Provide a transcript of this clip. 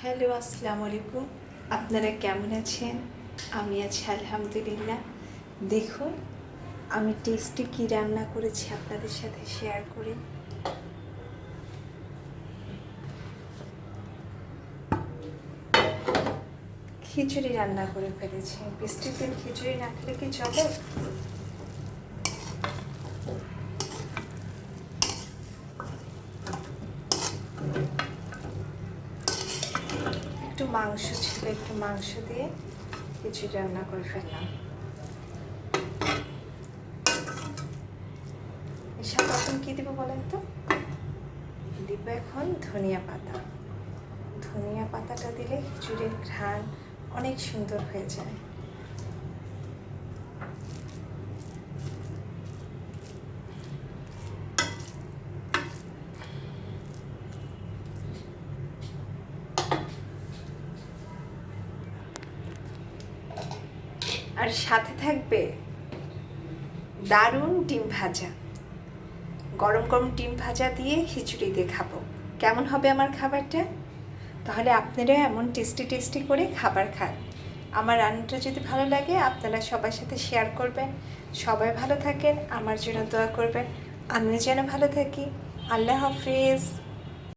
Hello, আসসালামু আলাইকুম। আপনারা কেমন আছেন? আমি আছি আলহামদুলিল্লাহ। দেখুন আমি টেস্টি কী রান্না করেছি আপনাদের সাথে শেয়ার করি। খিচুড়ি রান্না করে ফেলেছি। বৃষ্টির দিন খিচুড়ি না খেলে কি চলে? একটু মাংস ছিল, একটু মাংস দিয়ে খিচুড়ি রান্না করে ফেললাম। এর সাথে এখন কী দেবো বলেন তো? দিব এখন ধনিয়া পাতা। ধনিয়া পাতাটা দিলে খিচুড়ির ঘ্রাণ অনেক সুন্দর হয়ে যায়। আর সাথে থাকবে দারুণ ডিম ভাজা। গরম গরম ডিম ভাজা দিয়ে খিচুড়ি দিয়ে খাবো। কেমন হবে আমার খাবারটা? তাহলে আপনারাও এমন টেস্টি টেস্টি করে খাবার খান। আমার রান্নাটা যদি ভালো লাগে আপনারা সবার সাথে শেয়ার করবেন। সবাই ভালো থাকেন, আমার জন্য দোয়া করবেন। আমিও যেন ভালো থাকি। আল্লাহ হাফেজ।